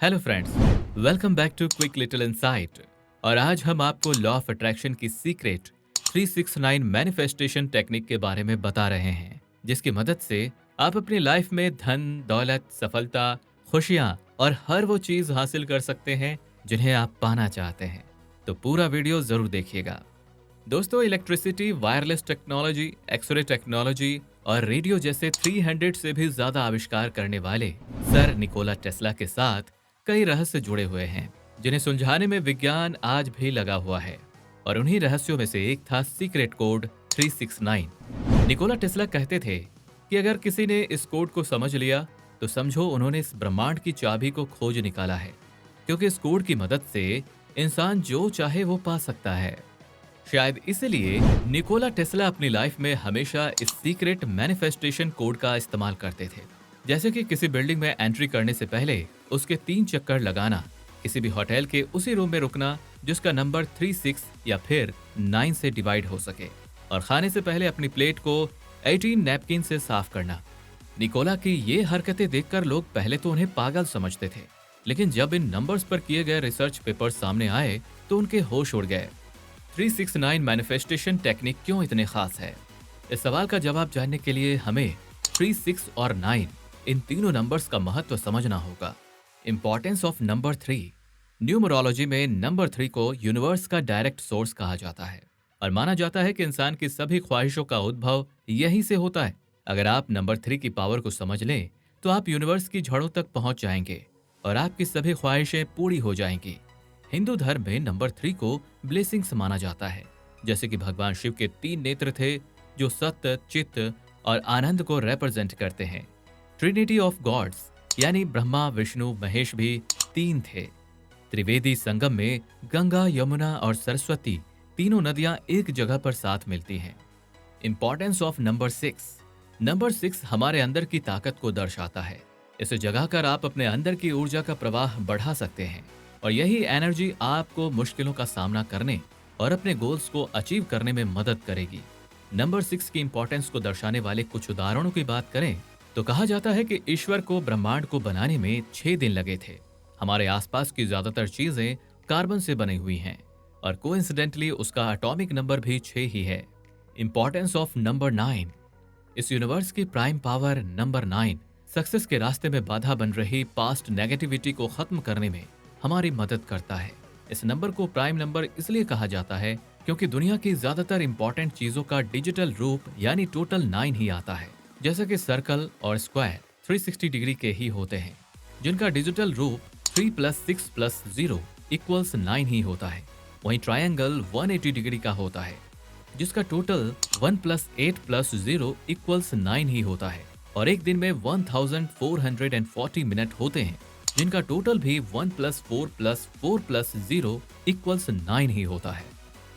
Hello friends, welcome back to quick little insight. और आज हम आपको लॉ ऑफ अट्रैक्शन की सीक्रेट 369 मैनिफेस्टेशन टेक्निक के बारे में बता रहे हैं, जिसकी मदद से आप अपनी लाइफ में धन, दौलत, सफलता, खुशियां और हर वो चीज हासिल कर सकते हैं जिन्हें आप पाना चाहते हैं। तो पूरा वीडियो जरूर देखिएगा। दोस्तों, electricity, wireless technology, x-ray technology और रेडियो जैसे 300 से भी ज्यादा आविष्कार करने वाले सर निकोला टेस्ला के साथ कई रहस्य जुड़े हुए हैं, जिन्हें सुलझाने में विज्ञान आज भी लगा हुआ है। और उन्हीं रहस्यों में से एक था सीक्रेट कोड 369। निकोला टेस्ला कहते थे कि अगर किसी ने इस कोड को समझ लिया तो समझो उन्होंने इस ब्रह्मांड की चाबी को खोज निकाला है, क्योंकि इस कोड की मदद से इंसान जो चाहे वो पा सकता है। शायद इसलिए निकोला टेस्ला अपनी लाइफ में हमेशा इस सीक्रेट मैनिफेस्टेशन कोड का इस्तेमाल करते थे। जैसे कि किसी बिल्डिंग में एंट्री करने से पहले उसके 3 चक्कर लगाना, किसी भी होटल के उसी रूम में रुकना जिसका नंबर 36 या फिर 9 से डिवाइड हो सके, और खाने से पहले अपनी प्लेट को 18 नैपकिन से साफ करना। निकोला की ये हरकतें देखकर लोग पहले तो उन्हें पागल समझते थे, लेकिन जब इन नंबर्स पर किए गए रिसर्च पेपर सामने आए तो उनके होश उड़ गए। 369 मैनिफेस्टेशन टेक्निक क्यों इतने खास है? इस सवाल का जवाब जानने के लिए हमें 3, 6 और 9 इन तीनों नंबर्स का महत्व समझना होगा। Importance of number 3। न्यूमरोलॉजी में नंबर 3 को यूनिवर्स का डायरेक्ट सोर्स कहा जाता है और माना जाता है कि इंसान की सभी ख्वाहिशों का उद्भव यहीं से होता है। अगर आप नंबर 3 की पावर को समझ लें तो आप यूनिवर्स की जड़ों तक पहुंच जाएंगे और आपकी सभी ख्वाहिशें पूरी हो जाएंगी। हिंदू धर्म में नंबर 3 को ब्लेसिंग्स माना जाता है, जैसे कि भगवान शिव के 3 नेत्र थे जो सत्य, चित्त और आनंद को रिप्रेजेंट करते हैं। ट्रिनिटी ऑफ गॉड्स यानी ब्रह्मा, विष्णु, महेश भी 3 थे। त्रिवेदी संगम में गंगा, यमुना और सरस्वती तीनों नदियां एक जगह पर साथ मिलती हैं। Importance of number 6। नंबर 6 हमारे अंदर की ताकत को दर्शाता है। इसे जगाकर आप अपने अंदर की ऊर्जा का प्रवाह बढ़ा सकते हैं और यही एनर्जी आपको मुश्किलों का सामना करने और अपने गोल्स को अचीव करने में मदद करेगी। नंबर 6 की इंपॉर्टेंस को दर्शाने वाले कुछ उदाहरणों की बात करें तो कहा जाता है कि ईश्वर को ब्रह्मांड को बनाने में 6 दिन लगे थे। हमारे आसपास की ज्यादातर चीजें कार्बन से बनी हुई हैं और कोइंसिडेंटली उसका एटॉमिक नंबर भी 6 ही है। Importance of number 9। इस यूनिवर्स की प्राइम पावर नंबर 9 सक्सेस के रास्ते में बाधा बन रही पास्ट नेगेटिविटी को खत्म करने में हमारी मदद करता है। इस नंबर को प्राइम नंबर इसलिए कहा जाता है क्योंकि दुनिया की ज्यादातर इंपॉर्टेंट चीजों का डिजिटल रूप यानी टोटल 9 ही आता है, जैसे कि सर्कल और स्क्वायर 360 डिग्री के ही होते हैं, जिनका डिजिटल रूप 3 + 6 + 0 = 9 ही होता है। वहीं ट्रायंगल 180 डिग्री का होता है, जिसका टोटल 1 + 8 + 0 = 9 ही होता है। और एक दिन में 1440 मिनट होते हैं, जिनका टोटल भी 1 + 4 + 4 + 0 = 9 ही होता है।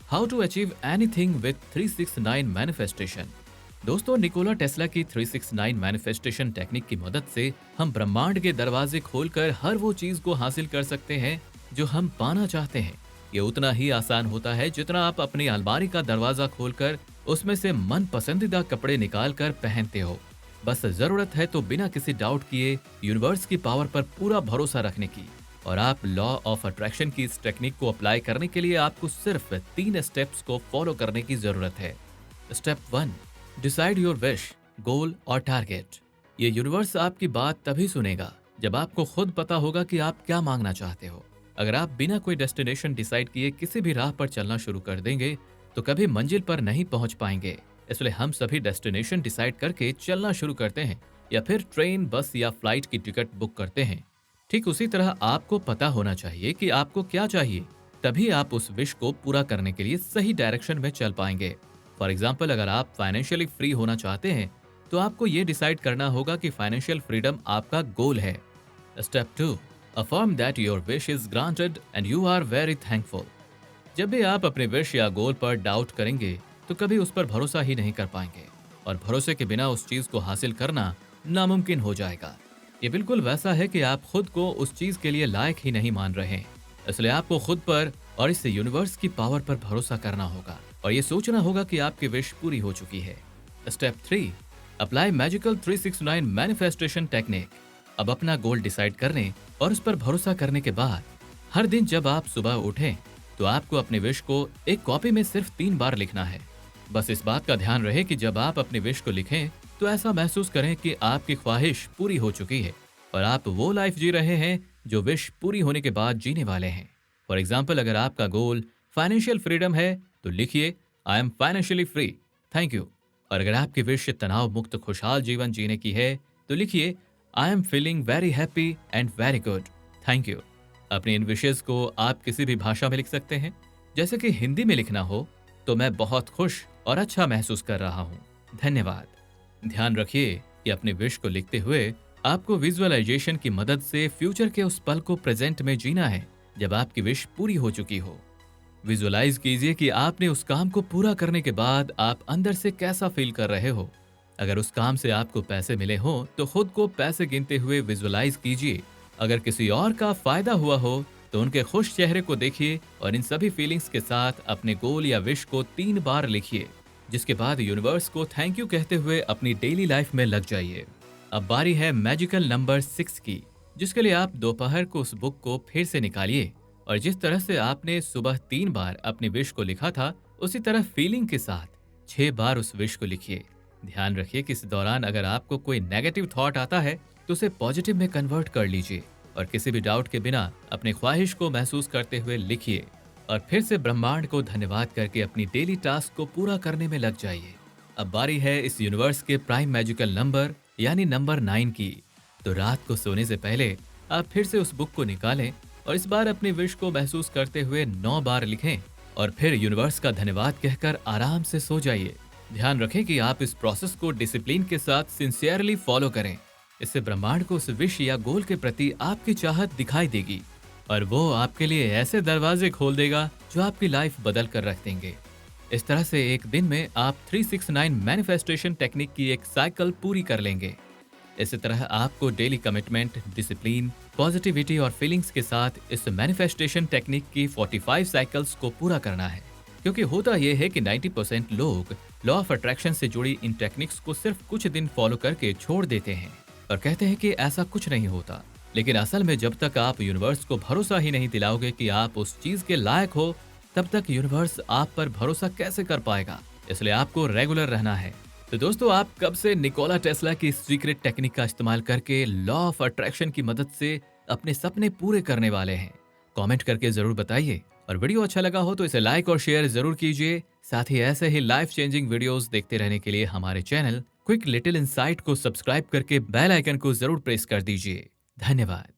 How to achieve anything with 369 manifestation. दोस्तों, निकोला टेस्ला की 369 मैनिफेस्टेशन टेक्निक की मदद से हम ब्रह्मांड के दरवाजे खोलकर हर वो चीज को हासिल कर सकते हैं जो हम पाना चाहते हैं। ये उतना ही आसान होता है जितना आप अपनी अलमारी का दरवाजा खोलकर उसमें से मन पसंदीदा कपड़े निकाल कर पहनते हो। बस जरूरत है तो बिना किसी डाउट किए यूनिवर्स की पावर पर पूरा भरोसा रखने की। और आप लॉ ऑफ अट्रैक्शन की इस टेक्निक को अप्लाई करने के लिए आपको सिर्फ 3 स्टेप्स को फॉलो करने की जरूरत है। स्टेप 1, डिसाइड योर विश, गोल और टारगेट। ये यूनिवर्स आपकी बात तभी सुनेगा जब आपको खुद पता होगा कि आप क्या मांगना चाहते हो। अगर आप बिना कोई डेस्टिनेशन डिसाइड किए किसी भी राह पर चलना शुरू कर देंगे तो कभी मंजिल पर नहीं पहुंच पाएंगे। इसलिए हम सभी डेस्टिनेशन डिसाइड करके चलना शुरू करते हैं या फिर ट्रेन, बस या फ्लाइट की टिकट बुक करते हैं। ठीक उसी तरह आपको पता होना चाहिए कि आपको क्या चाहिए, तभी आप उस विश को पूरा करने के लिए सही डायरेक्शन में चल पाएंगे। फॉर एग्जाम्पल, अगर आप फाइनेंशियली फ्री होना चाहते हैं तो आपको ये डिसाइड करना होगा कि फाइनेंशियल फ्रीडम आपका गोल है। Step 2, affirm that your wish is granted and you are very thankful. जब भी आप अपने विश या गोल पर डाउट करेंगे तो कभी उस पर भरोसा ही नहीं कर पाएंगे और भरोसे के बिना उस चीज को हासिल करना नामुमकिन हो जाएगा। ये बिल्कुल वैसा है कि आप खुद को उस चीज के लिए लायक ही नहीं मान रहे हैं। इसलिए आपको खुद पर और इस यूनिवर्स की पावर पर भरोसा करना होगा और ये सोचना होगा कि आपकी विश पूरी हो चुकी है। Step 3, apply magical 369 manifestation technique. अब अपना गोल डिसाइड करने और उस पर भरोसा करने के बाद हर दिन जब आप सुबह उठें तो आपको अपने विश को एक कॉपी में सिर्फ 3 बार लिखना है। बस इस बात का ध्यान रहे कि जब आप अपने विश को लिखें तो ऐसा महसूस करें कि आपकी ख्वाहिश पूरी हो चुकी है और आप वो लाइफ जी रहे हैं जो विश पूरी होने के बाद जीने वाले हैं। फॉर एग्जाम्पल, अगर आपका गोल फाइनेंशियल फ्रीडम है तो लिखिए I am financially free, thank you. और अगर आपकी विश तनाव मुक्त खुशहाल जीवन जीने की है तो लिखिए I am feeling very happy and very good, thank you. अपनी इन विशेष को आप किसी भी भाषा में लिख सकते हैं। जैसे कि हिंदी में लिखना हो तो मैं बहुत खुश और अच्छा महसूस कर रहा हूँ, धन्यवाद। ध्यान रखिए कि अपने विश को लिखते हुए आपको विजुअलाइजेशन की मदद से फ्यूचर के उस पल को प्रेजेंट में जीना है जब आपकी विश पूरी हो चुकी हो। विजुअलाइज कीजिए कि आपने उस काम को पूरा करने के बाद आप अंदर से कैसा फील कर रहे हो। अगर उस काम से आपको पैसे मिले हो तो खुद को पैसे गिनते हुए विजुअलाइज कीजिए। अगर किसी और का फायदा हुआ हो तो उनके खुश चेहरे को देखिए और इन सभी फीलिंग्स के साथ अपने गोल या विश को 3 बार लिखिए, जिसके बाद यूनिवर्स को थैंक यू कहते हुए अपनी डेली लाइफ में लग जाइए। अब बारी है मैजिकल नंबर 6 की, जिसके लिए आप दोपहर को उस बुक को फिर से निकालिए और जिस तरह से आपने सुबह 3 बार अपनी विश को लिखा था उसी तरह फीलिंग के साथ 6 बार उस विश को लिखिए। ध्यान रखिए कि इस दौरान अगर आपको कोई नेगेटिव थॉट आता है तो उसे पॉजिटिव में कन्वर्ट कर लीजिए और किसी भी डाउट के बिना अपनी ख्वाहिश को महसूस करते हुए लिखिए और फिर से ब्रह्मांड को धन्यवाद करके अपनी डेली टास्क को पूरा करने में लग जाइए। अब बारी है इस यूनिवर्स के प्राइम मैजिकल नंबर यानी नंबर 9 की। तो रात को सोने से पहले आप फिर से उस बुक को निकालें और इस बार अपनी विश को महसूस करते हुए 9 बार लिखें और फिर यूनिवर्स का धन्यवाद कहकर आराम से सो जाइए। ध्यान रखें कि आप इस प्रोसेस को डिसिप्लिन के साथ सिंसियरली फॉलो करें। इससे ब्रह्मांड को उस विश या गोल के प्रति आपकी चाहत दिखाई देगी और वो आपके लिए ऐसे दरवाजे खोल देगा जो आपकी लाइफ बदल कर रख देंगे। इस तरह से एक दिन में आप 369 मैनिफेस्टेशन टेक्निक की एक साइकिल पूरी कर लेंगे। इसी तरह आपको डेली कमिटमेंट, डिसिप्लिन, पॉजिटिविटी और फीलिंग्स के साथ इस मैनिफेस्टेशन टेक्निक की 45 साइकिल्स को पूरा करना है। क्योंकि होता यह है कि 90% लोग लॉ ऑफ अट्रैक्शन से जुड़ी इन टेक्निक्स को सिर्फ कुछ दिन फॉलो करके छोड़ देते हैं और कहते हैं कि ऐसा कुछ नहीं होता। लेकिन असल में जब तक आप यूनिवर्स को भरोसा ही नहीं दिलाओगे कि आप उस चीज के लायक हो, तब तक यूनिवर्स आप पर भरोसा कैसे कर पाएगा। इसलिए आपको रेगुलर रहना है। तो दोस्तों, आप कब से निकोला टेस्ला की सीक्रेट टेक्निक का इस्तेमाल करके लॉ ऑफ अट्रैक्शन की मदद से अपने सपने पूरे करने वाले हैं? कमेंट करके जरूर बताइए और वीडियो अच्छा लगा हो तो इसे लाइक और शेयर जरूर कीजिए। साथ ही ऐसे ही लाइफ चेंजिंग वीडियोस देखते रहने के लिए हमारे चैनल क्विक लिटिल इनसाइट को सब्सक्राइब करके बेल आइकन को जरूर प्रेस कर दीजिए। धन्यवाद।